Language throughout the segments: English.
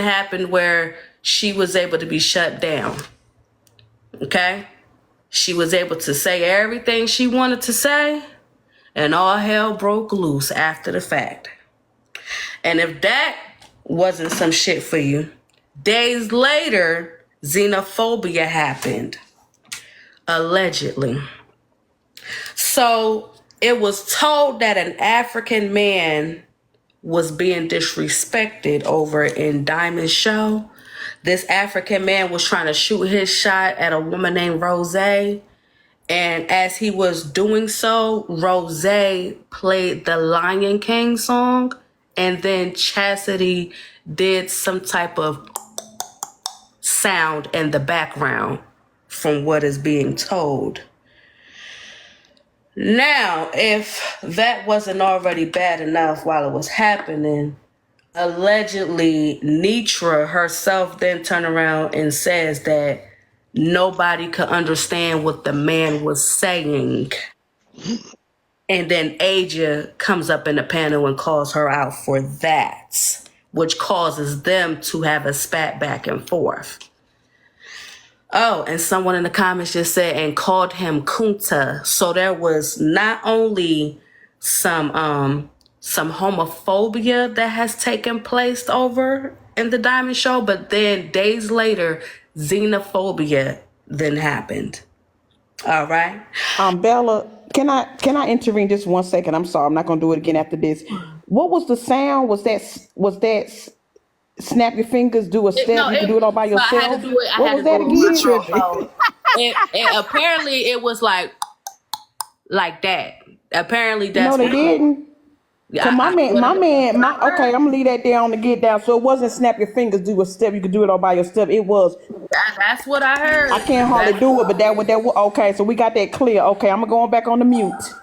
happened where she was able to be shut down. Okay? She was able to say everything she wanted to say, and all hell broke loose after the fact. And if that wasn't some shit for you, days later, xenophobia happened. Allegedly. So it was told that an African man was being disrespected over in Diamond's show. This African man was trying to shoot his shot at a woman named Rose. And as he was doing so, Rose played the Lion King song. And then Chastity did some type of sound in the background from what is being told. Now, if that wasn't already bad enough while it was happening, allegedly Nitra herself then turned around and says that nobody could understand what the man was saying. And then Aja comes up in the panel and calls her out for that, which causes them to have a spat back and forth. Oh, and someone in the comments just said and called him Kunta. So there was not only some homophobia that has taken place over in the Diamond Show, but then days later, xenophobia then happened. All right. Bella, can I intervene just 1 second? I'm sorry, I'm not gonna do it again after this. What was the sound? Was that snap your fingers, do a step? You can do it all by yourself. I had to do it. What was that again? Apparently, it was like that. Apparently, that's no, they didn't. Yeah, my man, okay, I'm gonna leave that there on the get down. So it wasn't snap your fingers, do a step. You could do it all by yourself. It was. That's what I heard. I can't hardly do it, but that was okay. So we got that clear. Okay, I'm going back on the mute.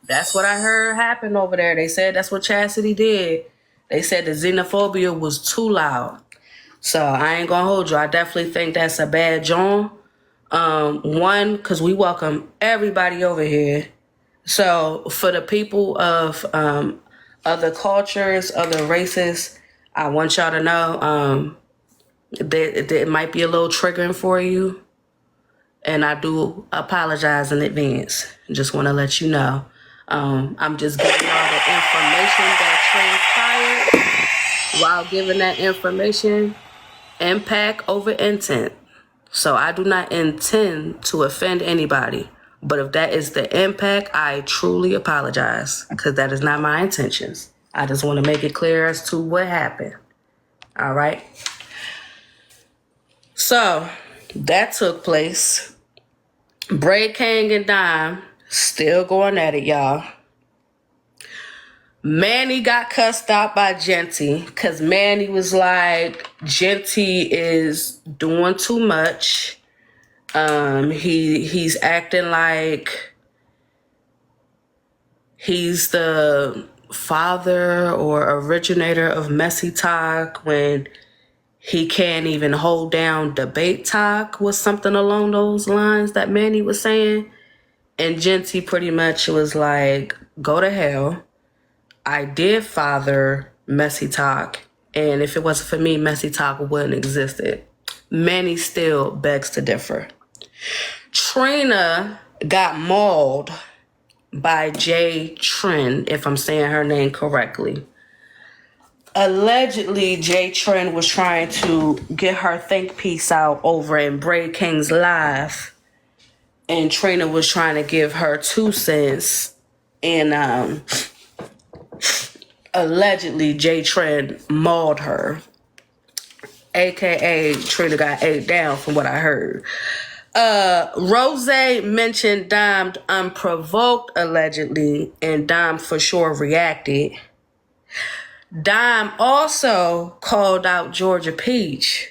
That's what I heard happen over there. They said that's what Chastity did. They said the xenophobia was too loud. So I ain't gonna hold you. I definitely think that's a bad joint. One, because we welcome everybody over here. So for the people of other cultures, other races, I want y'all to know that it might be a little triggering for you. And I do apologize in advance. Just want to let you know. I'm just giving y'all the information that transpired while giving that information. Impact over intent. So I do not intend to offend anybody. But if that is the impact, I truly apologize because that is not my intentions. I just want to make it clear as to what happened. All right. So that took place. Bray King and Dime still going at it, y'all. Manny got cussed out by Genty because Manny was like, Genty is doing too much. He's acting like he's the father or originator of messy talk when he can't even hold down debate talk, was something along those lines that Manny was saying. And Genty pretty much was like, go to hell. I did father messy talk, and if it wasn't for me, messy talk wouldn't existed. Manny still begs to differ. Trina got mauled by Jay Trin, if I'm saying her name correctly. Allegedly, Jay Trin was trying to get her think piece out over in Bray King's live, and Trina was trying to give her 2 cents, and allegedly Jay Trin mauled her, aka Trina got ate down from what I heard. Rose mentioned Dime unprovoked allegedly, and Dime for sure reacted. Dime also called out Georgia Peach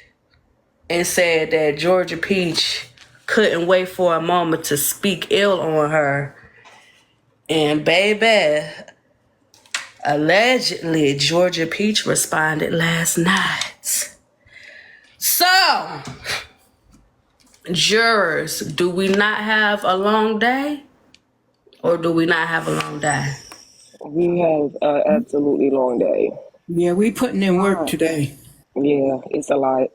and said that Georgia Peach couldn't wait for a moment to speak ill on her. And baby, allegedly Georgia Peach responded last night. So, jurors, do we not have a long day? Or do we not have a long day? We have an absolutely long day. Yeah, we putting in work today. Yeah, it's a lot.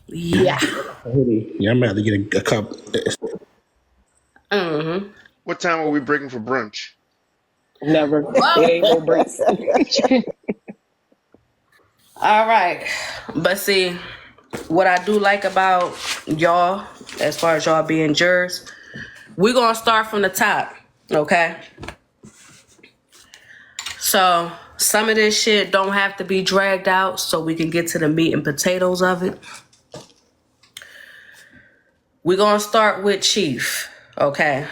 Yeah. Yeah, I'm about to get a cup. Mm-hmm. What time are we breaking for brunch? Never. It Well, ain't no breaks. all right. But see, what I do like about y'all, as far as y'all being jurors, we're gonna start from the top, okay? So some of this shit don't have to be dragged out so we can get to the meat and potatoes of it. We're gonna start with Chief, okay?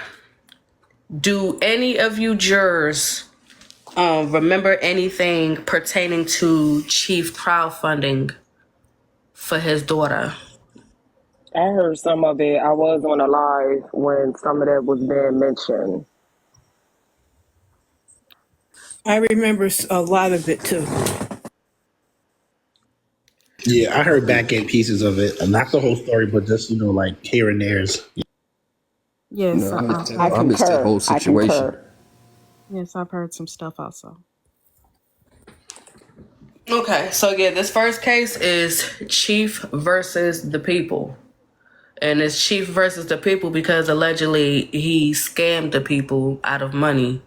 Do any of you jurors remember anything pertaining to Chief crowdfunding for his daughter? I heard some of it. I was on a live when some of that was being mentioned. I remember a lot of it too. Yeah, I heard back end pieces of it, not the whole story, but just like here and there's. Yes, No, I I missed the concur. whole I situation. concur. yes, I've heard some stuff also. Okay, so yeah, this first case is Chief versus the people. And it's Chief versus the people because allegedly he scammed the people out of money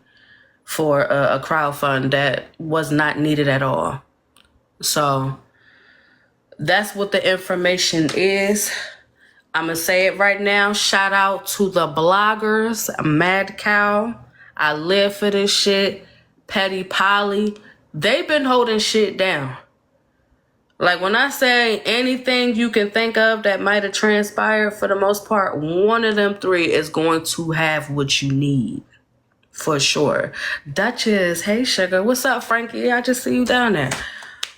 for a crowdfund that was not needed at all. So that's what the information is. I'm going to say it right now. Shout out to the bloggers, Mad Cow. I live for this shit. Petty Polly. They've been holding shit down. Like when I say anything you can think of that might have transpired, for the most part, one of them three is going to have what you need. For sure. Duchess, hey sugar. What's up, Frankie? I just see you down there.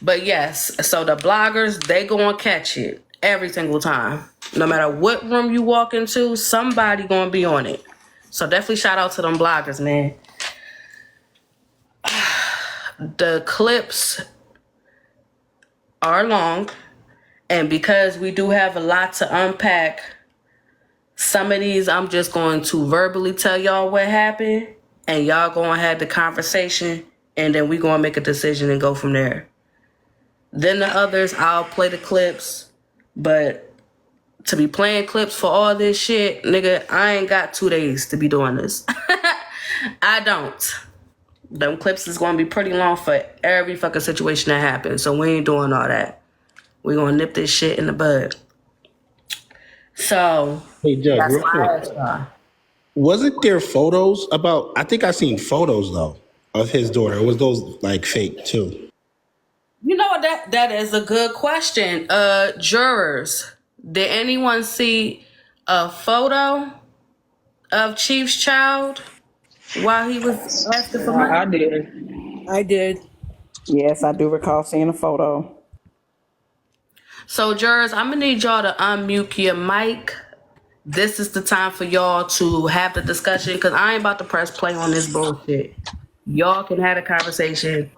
But yes, so the bloggers, they gonna catch it every single time. No matter what room you walk into, somebody gonna be on it. So definitely shout out to them bloggers, man. The clips are long, and because we do have a lot to unpack, some of these I'm just going to verbally tell y'all what happened, and y'all gonna have the conversation, and then we gonna make a decision and go from there. Then the others, I'll play the clips, but to be playing clips for all this shit, nigga, I ain't got 2 days to be doing this. I don't. Them clips is gonna be pretty long for every fucking situation that happens, so we ain't doing all that. We gonna nip this shit in the bud. So Hey, Judge, that's real why I quick. asked y'all. Wasn't there photos about? I think I seen photos though of his daughter. Was those like fake too? You know what? That is a good question. Jurors, did anyone see a photo of Chief's child while he was asking for money? I did. I did. Yes, I do recall seeing a photo. So, jurors, I'm gonna need y'all to unmute your mic. This is the time for y'all to have the discussion because I ain't about to press play on this bullshit. Y'all can have a conversation.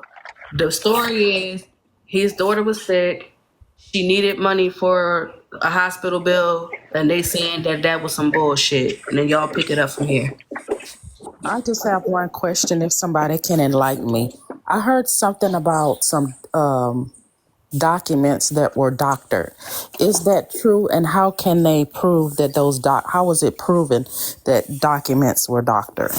The story is his daughter was sick. She needed money for a hospital bill, and they saying that was some bullshit. And then y'all pick it up from here. I just have one question if somebody can enlighten me. I heard something about some documents that were doctored. Is that true? And how can they prove that how was it proven that documents were doctored?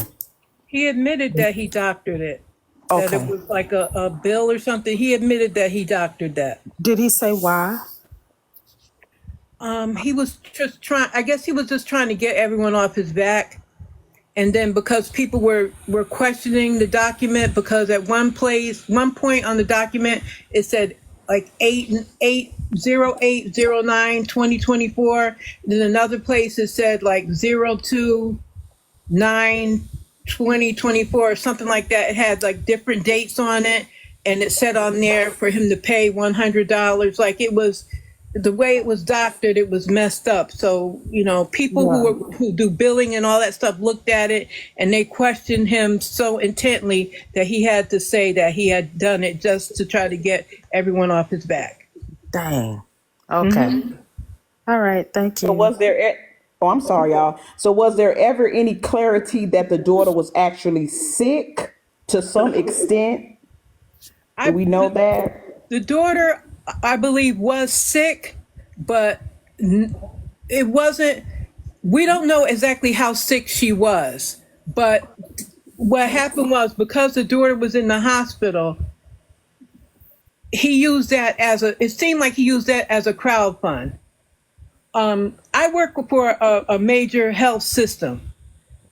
He admitted that he doctored it. That it Okay. was like a bill or something. He admitted that he doctored that. Did he say why? He was just trying. I guess he was just trying to get everyone off his back. And then because people were questioning the document, because at one point on the document, it said like 8/08/09/2024. Then another place it said like 02/9/2024 or something like that. It had like different dates on it, and it said on there for him to pay $100. Like it was the way it was doctored, it was messed up. So people Yeah. who do billing and all that stuff looked at it, and they questioned him so intently that he had to say that he had done it just to try to get everyone off his back. Dang. Okay. All right. Thank So you. was there? Oh, I'm sorry, y'all. So was there ever any clarity that the daughter was actually sick to some extent? Do I we know that? The daughter, I believe was sick, but it wasn't. We don't know exactly how sick she was, but what happened was because the daughter was in the hospital, he used that as a. It seemed like he used that as a crowd fund. I work for a major health system,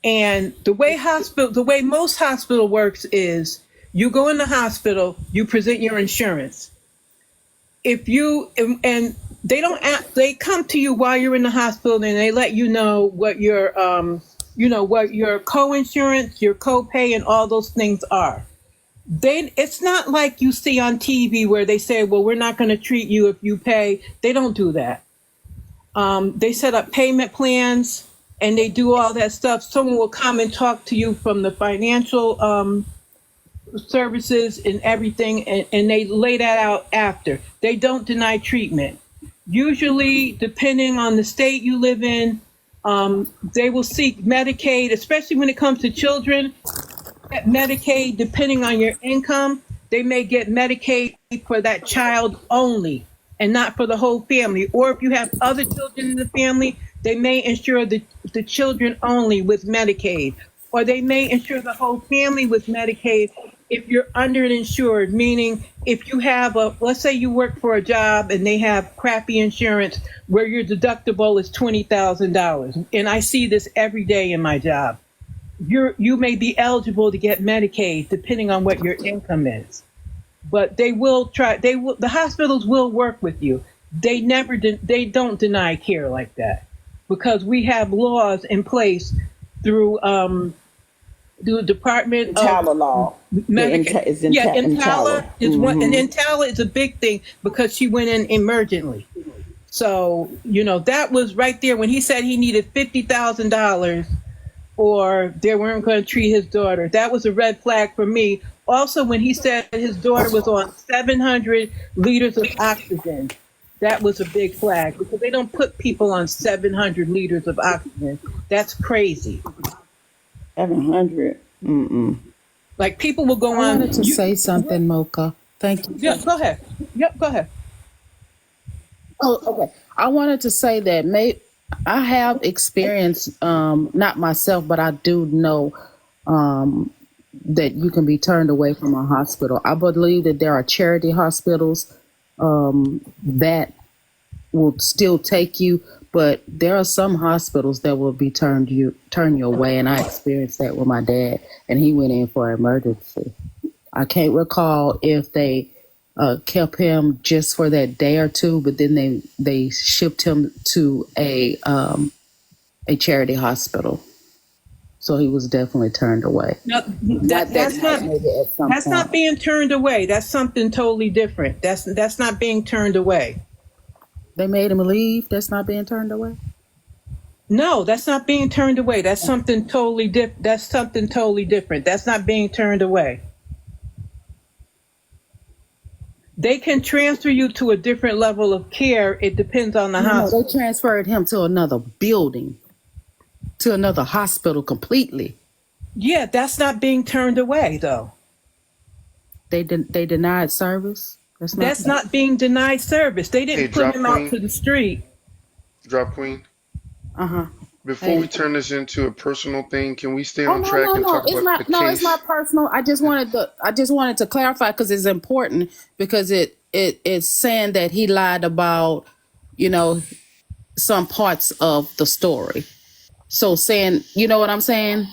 and the way most hospital works is you go in the hospital, you present your insurance. If you and they don't ask, they come to you while you're in the hospital and they let you know what your what your co-insurance, your co-pay, and all those things are. It's not like you see on TV where they say, well, we're not going to treat you if you pay. They don't do that. They set up payment plans and they do all that stuff. Someone will come and talk to you from the financial services and everything, and they lay that out after. They don't deny treatment. Usually, depending on the state you live in, they will seek Medicaid, especially when it comes to children. Medicaid, depending on your income, they may get Medicaid for that child only and not for the whole family. Or if you have other children in the family, they may insure the children only with Medicaid. Or they may insure the whole family with Medicaid if you're underinsured, meaning if you have let's say you work for a job and they have crappy insurance where your deductible is $20,000. And I see this every day in my job. You may be eligible to get Medicaid depending on what your income is, but the hospitals will work with you. They don't deny care like that because we have laws in place through the Department Entala of law. Medicaid. Entala is one, and Mm-hmm. Entala is a big thing because she went in emergently. So that was right there when he said he needed $50,000 or they weren't going to treat his daughter. That was a red flag for me. Also, when he said his daughter was on 700 liters of oxygen, that was a big flag because they don't put people on 700 liters of oxygen. That's crazy. 700. Mm-mm. Like people will go I on. wanted to say something, Mocha. Thank you. Yeah, go ahead. Yep, go ahead. Oh, okay. I wanted to say that I have experience, not myself, but I do know that you can be turned away from a hospital. I believe that there are charity hospitals that will still take you, but there are some hospitals that will be turn you away. And I experienced that with my dad, and he went in for emergency. I can't recall if they kept him just for that day or two, but then they shipped him to a charity hospital. So he was definitely turned away. No, that's not being turned away. That's something totally different. That's not being turned away. They made him leave. That's not being turned away. No, that's not being turned away. That's something totally different. That's not being turned away. They can transfer you to a different level of care. It depends on the hospital. They transferred him to another building, to another hospital completely. Yeah, that's not being turned away, though. They denied service. That's not being denied service. They didn't put him out to the street. Drop Queen. Before we turn this into a personal thing, can we stay on track and talk about the case? No, it's not personal. I just wanted to clarify because it's important because it's saying that he lied about, some parts of the story. So saying, you know what I'm saying?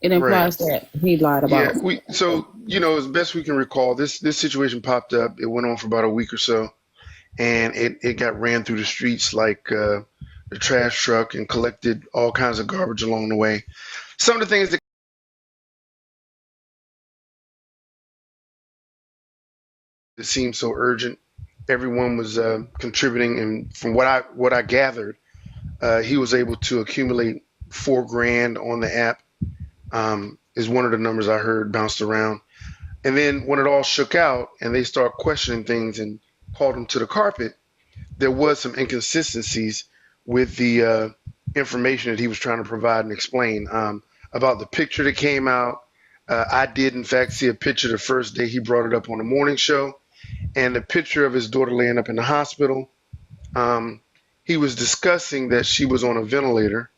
It implies that he lied about. Yeah, as best we can recall, this situation popped up. It went on for about a week or so, and it got ran through the streets like the trash truck and collected all kinds of garbage along the way. Some of the things that seemed so urgent, everyone was contributing, and from what I gathered, he was able to accumulate $4,000 on the app. Is one of the numbers I heard bounced around. And then when it all shook out and they start questioning things and called him to the carpet, there was some inconsistencies with the information that he was trying to provide and explain about the picture that came out. I did, in fact, see a picture the first day he brought it up on the morning show. and the picture of his daughter laying up in the hospital. Um, he was discussing that she was on a ventilator,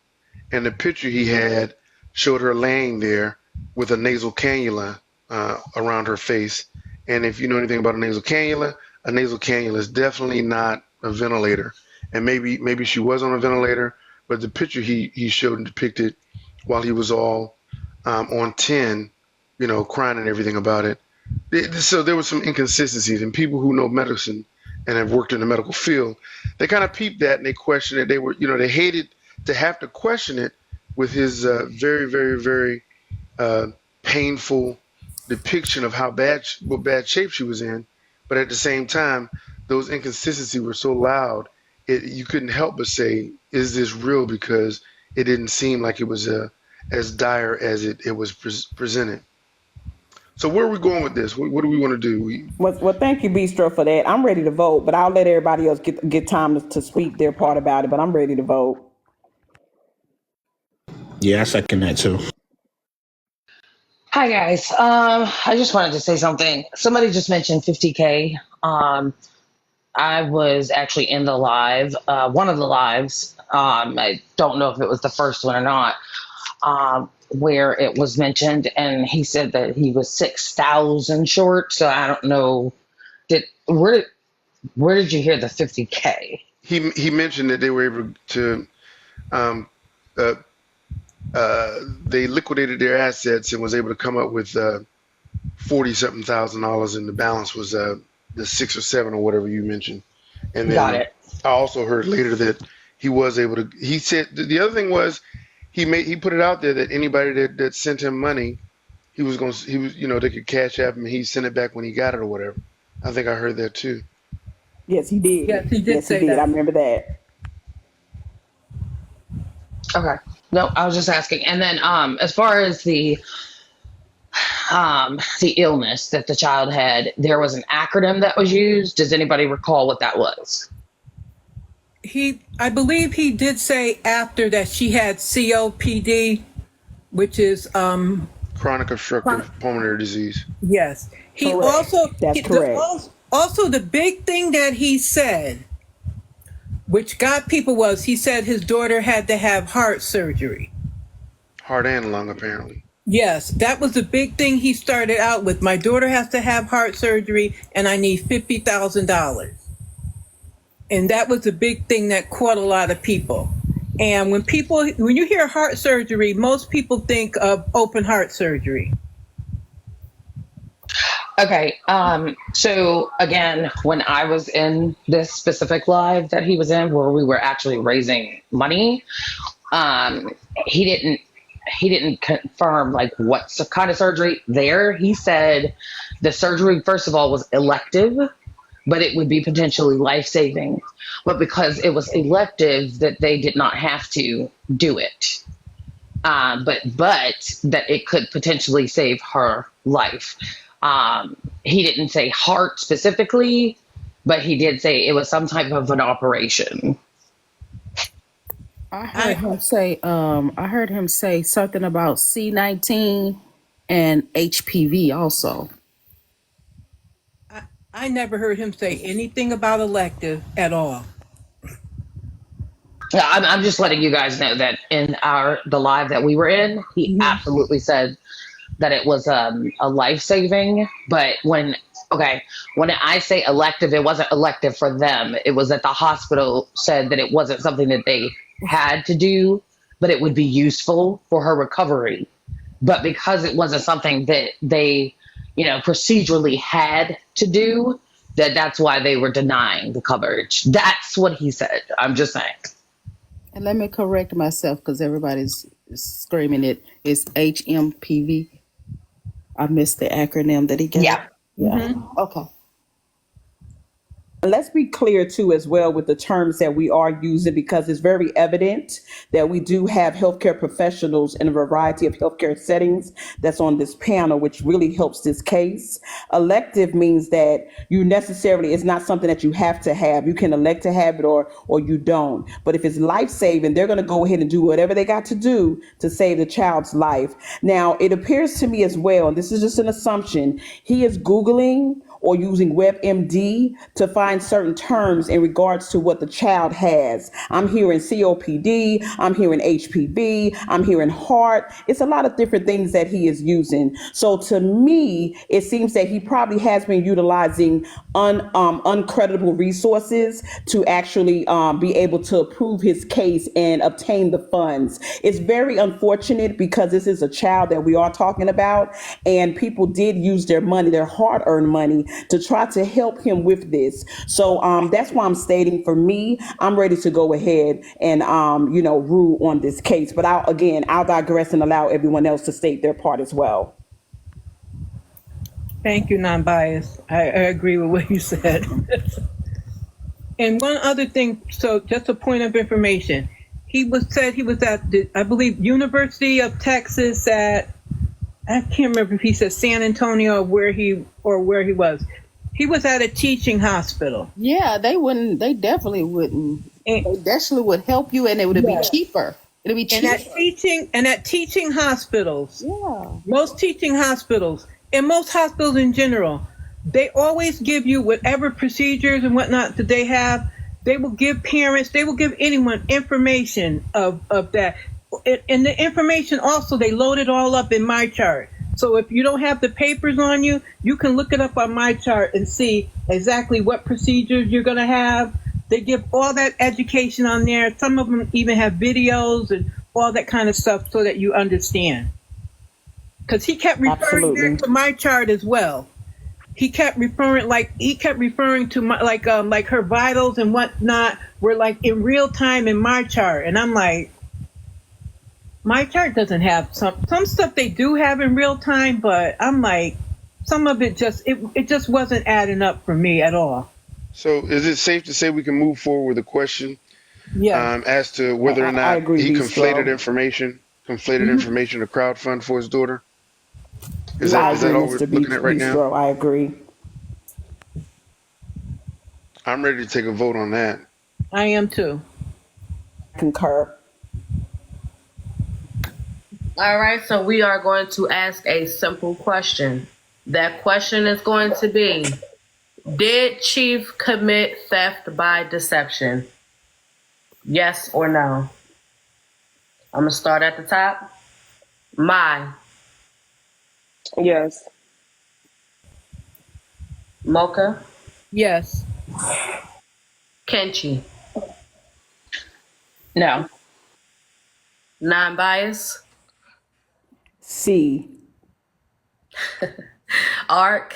and the picture he had showed her laying there with a nasal cannula around her face. And if you know anything about a nasal cannula is definitely not a ventilator. And maybe she was on a ventilator, but the picture he showed and depicted while he was all on 10, crying and everything about it. So there was some inconsistencies, and people who know medicine and have worked in the medical field, they kind of peeped that and they questioned it. They hated to have to question it with his very, very, very painful depiction of what bad shape she was in. But at the same time, those inconsistencies were so loud, you couldn't help but say, "Is this real?" Because it didn't seem like it was as dire as it was presented. So where are we going with this? What do we want to do? Well, thank you, Bistro, for that. I'm ready to vote, but I'll let everybody else get time to speak their part about it. But I'm ready to vote. Yeah, I second that too. Hi guys. I just wanted to say something. Somebody just mentioned 50K. I was actually in the live, one of the lives. I don't know if it was the first one or not, where it was mentioned, and he said that he was 6,000 short. So I don't know. Where did you hear the 50K? He mentioned that they were able to um, uh, they liquidated their assets and was able to come up with 40-something thousand dollars, and the balance was the 6 or 7 or whatever you mentioned. And Got then it. I also heard later that he was able to. He said the other thing was he put it out there that anybody that sent him money, they could cash app him and he sent it back when he got it or whatever. I think I heard that too. Yes, he did. Yes, he did say I that. remember that. Okay. No, I was just asking. And then as far as the illness that the child had, there was an acronym that was used. Does anybody recall what that was? I believe he did say after that she had COPD, which is Chronic obstructive pulmonary disease. yes. He Correct. also That's correct. Also the big thing that he said, which got people, was he said his daughter had to have heart surgery. Heart and lung, apparently. Yes, that was the big thing he started out with. My daughter has to have heart surgery and I need $50,000. And that was the big thing that caught a lot of people. And when you hear heart surgery, most people think of open heart surgery. Okay. So again, when I was in this specific live that he was in, where we were actually raising money, he didn't confirm like what kind of surgery there. He said the surgery, first of all, was elective, but it would be potentially life-saving. But because it was elective, that they did not have to do it. But that it could potentially save her life. He didn't say heart specifically, but he did say it was some type of an operation. I heard him say something about C19 and HPV also. I never heard him say anything about elective at all. Yeah, I'm just letting you guys know that in the live that we were in, he absolutely said that it was a life saving. But when I say elective, it wasn't elective for them. It was that the hospital said that it wasn't something that they had to do, but it would be useful for her recovery. But because it wasn't something that they, procedurally had to do, that's why they were denying the coverage. That's what he said. I'm just saying. And let me correct myself because everybody's screaming it. It's HMPV. I missed the acronym that he gave. Yeah. Okay. Let's be clear too as well with the terms that we are using, because it's very evident that we do have healthcare professionals in a variety of healthcare settings that's on this panel, which really helps this case. Elective means that it's not something that you have to have. You can elect to have it or you don't. But if it's life-saving, they're going to go ahead and do whatever they got to do to save the child's life. Now, it appears to me as well, and this is just an assumption, he is Googling or using WebMD to find certain terms in regards to what the child has. I'm hearing COPD, I'm hearing HPV, I'm hearing heart. It's a lot of different things that he is using. So to me, it seems that he probably has been utilizing uncreditable resources to actually be able to prove his case and obtain the funds. It's very unfortunate because this is a child that we are talking about, and people did use their money, their hard-earned money, to try to help him with this. So that's why I'm stating, for me, I'm ready to go ahead and rule on this case. But I'll digress and allow everyone else to state their part as well. Thank you, non-biased. I agree with what you said. And one other thing, so just a point of information. He said he was at the, I believe, University of Texas at, I can't remember if he said San Antonio or where he was. He was at a teaching hospital. Yeah, they definitely wouldn't. They definitely would help you, and it would be cheaper. It'd be cheaper. And at teaching hospitals, most teaching hospitals, and most hospitals in general, they always give you whatever procedures and whatnot that they have. They will give parents, they will give anyone information of that. And the information also, they load it all up in my chart. So if you don't have the papers on you, you can look it up on my chart and see exactly what procedures you're going to have. They give all that education on there. Some of them even have videos and all that kind of stuff so that you understand. Because he kept referring back to my chart as well. He kept referring to my like her vitals and whatnot were like in real time in my chart, and I'm like, my chart doesn't have some stuff they do have in real time, but I'm like, some of it just wasn't adding up for me at all. So is it safe to say we can move forward with a question? Yeah. As to whether or not he conflated information to crowdfund for his daughter? Is that all we're looking at right now? I agree. I'm ready to take a vote on that. I am too. Concur. All right, so we are going to ask a simple question. That question is going to be, did Chief commit theft by deception? Yes or no? I'm going to start at the top. Yes. Mocha? Yes. Kenchi? No. Non-bias? C. Arc?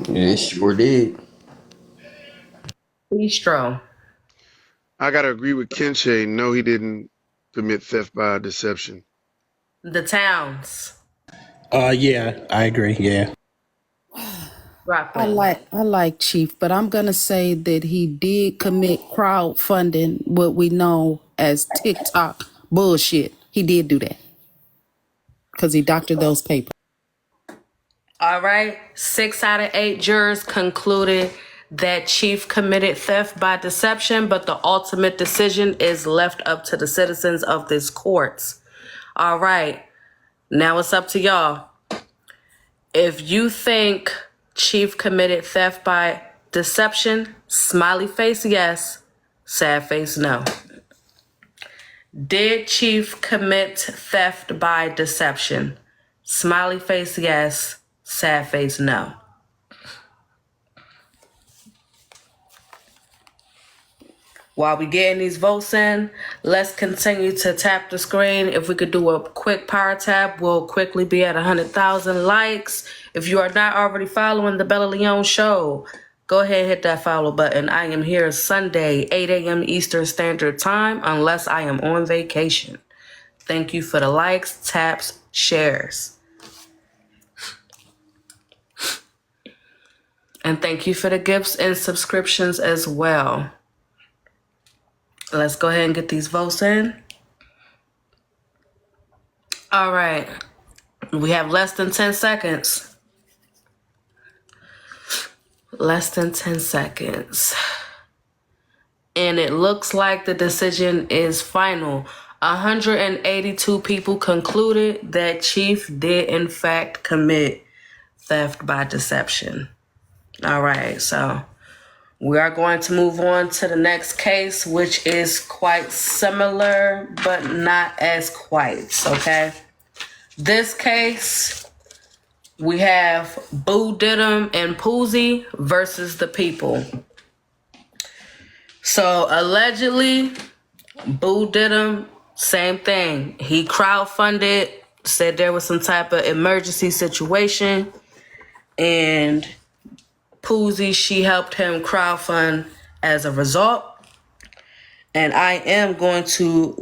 Yeah, sure did. Bistro? I got to agree with Kenche. No, he didn't commit theft by deception. The Towns? Yeah, I agree. Yeah. I like Chief, but I'm gonna say that he did commit crowdfunding, what we know as TikTok bullshit. He did do that because he doctored those papers. All right. 6 out of 8 jurors concluded that Chief committed theft by deception, but the ultimate decision is left up to the citizens of this court. All right. Now it's up to y'all. If you think Chief committed theft by deception, smiley face yes, sad face no. Did Chief commit theft by deception? Smiley face yes, sad face no. While we getting these votes in, let's continue to tap the screen. If we could do a quick power tap, we'll quickly be at 100,000 likes. If you are not already following the Bella Leone show, go ahead and hit that follow button. I am here Sunday, 8 a.m. Eastern Standard Time, unless I am on vacation. Thank you for the likes, taps, shares. And thank you for the gifts and subscriptions as well. Let's go ahead and get these votes in. All right. We have less than 10 seconds. Less than 10 seconds. And it looks like the decision is final. 182 people concluded that Chief did in fact commit theft by deception. All right, so we are going to move on to the next case, which is quite similar, but not as quite, okay? This case, we have Boo Diddum and Poozie versus the people. So allegedly, Boo Diddum, same thing. He crowdfunded, said there was some type of emergency situation, and Poozie, she helped him crowdfund as a result. And I am going to